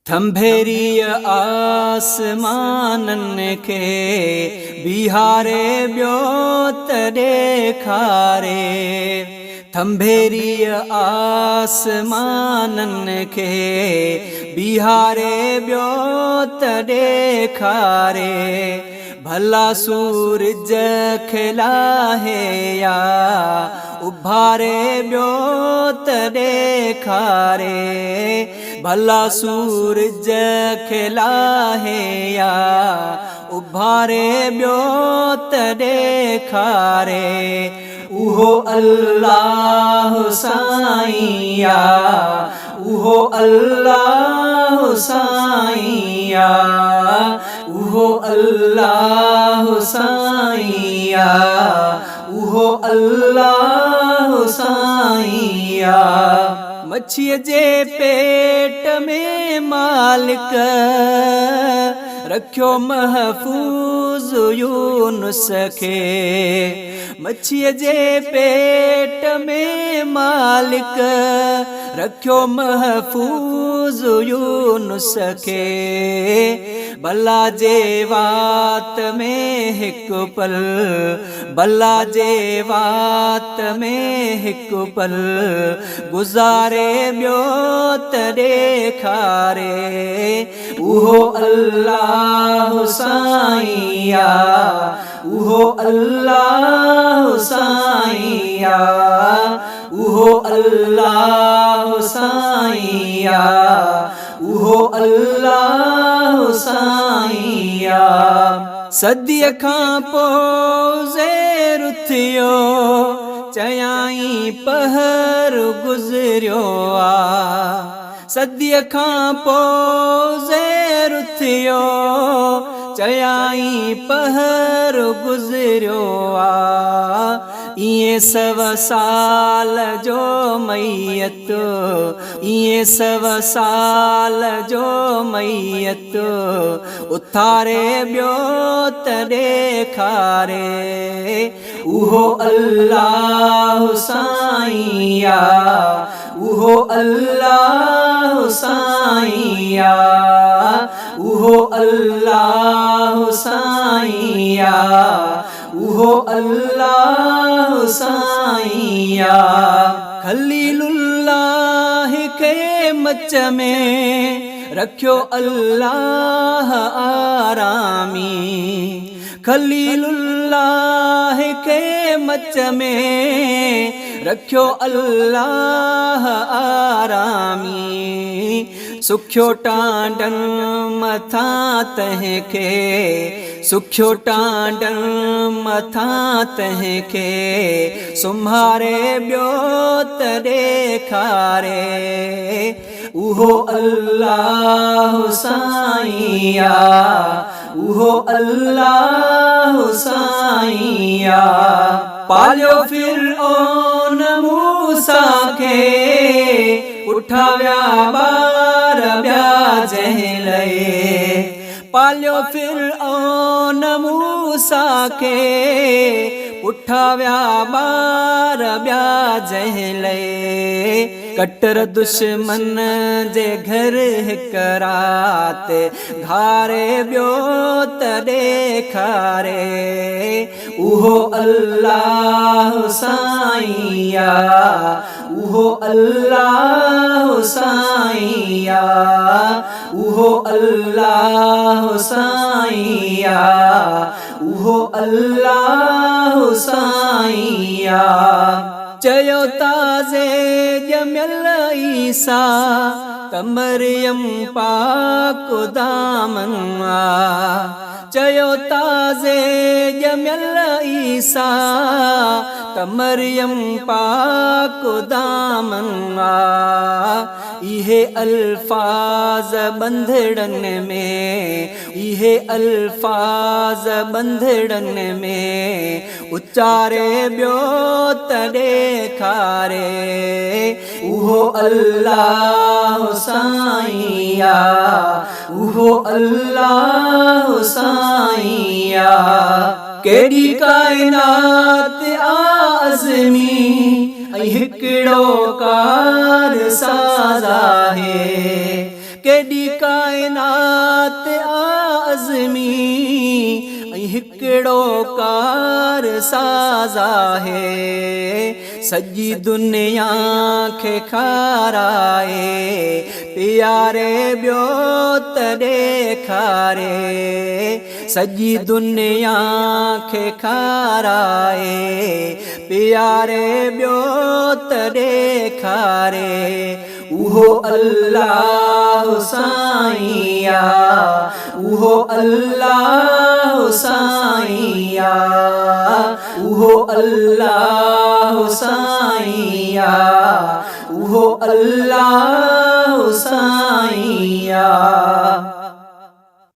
थंभेरीअ आसमानन खे बिहारे ॿियो त ॾेखारे। थंभेरीअ आसमानन खे बिहारे ॿियो त ॾेखारे। भला सूरज खे लाहे या उभारे ॿियो त ॾेखारे। भला सूरज खे लाहे या उभारे ॿियो त ॾेखारे। उहो अल्लाह साईं आ, उहो अल्लाह साईं आ, उहो अल्लाह साईं आ, उहो अल्लाह साईं आ। मच्छीअ जे पेट में मालिक रखियो महफूज़ यूनुस खे। मच्छीअ जे पेट में मालिक रखियो महफूज़ यूनुस खे। भला जे वात में हिकु पल, भला जे वात में हिकु पल गुज़ारे ॿियो त ॾेखारे। उहो अल्लाह साईं आ, उहो अल्लाह साईं आ, उहो अल्लाह साईं आ, उहो अल्लाह साईं आ। सदीअ खां पोइ ज़ेर थियो, चयाई पहर गुज़रियो आ। सदीअ खां पोइ ज़ेर थियो, चयाई पहर गुज़रियो आ। इएं 100 साल जो मैयत, इएं 100 साल जो मैयत उथारे ॿियो त ॾेखारे। उहो अल्लाह साईं आ, उहो अल्लाह साईं आ, उहो अल्लाह साईं आ, उहो अल्लाह साईं आ। खलीलुल्लाह खे मच में रखियो अल्लाह आरामी। खलीलुल्लाह के मच में रखियो अल्लाह आरामी। सुखियो टांडन मथा तंहिंखे, सुखियो टांडन मथा तंहिंखे सुम्हारे ॿियो त ॾेखारे। उहो अल्लाह साईं आ, उहो अल्लाह साईं आ। पालियो फिरऔन मूसा खे, उठाव्या ॿार ॿिया जंहिं लए। पालियो फिरऔन मूसा खे, उठाव्या ॿार ॿिया जंहिं लए। कटर दुश्मन जे घर हिक रात घारे ॿियो त ॾेखारे। उहो अल्लाह साईं आ, उहो अल्लाह साईं आ, उहो अल्लाह साईं आ, उहो अल्लाह साईं आ। चयो ताज़े ॼमियल ईसा त मरियम पाक दामन आ। चयो ताज़े ॼमियल ईसा त मरियम पाक दामन आ। इहे अल्फाज बंधड़न में, इहे अल्फाज बंधड़न में उचारे ॿियो त ॾेखारे। उहो अल्लाह साईं आ, उहो अल्लाह साईं आ। केॾी काइनात आज़मी ऐं हिकिड़ो कार साज़ आहे। केॾी काइनात आज़मी ऐं हिकिड़ो कार साज़ आहे सॼी दुनिया खे खाराए प्यारे ॿियो त ॾेखारे सॼी दुनिया खे खाराए प्यारे ॿियो त ॾेखारे उहो अल्लाह साईं आ उहो अल्लाह साईं आ उहो अल्लाह साईं आ उहो अल्लाह साईं आ।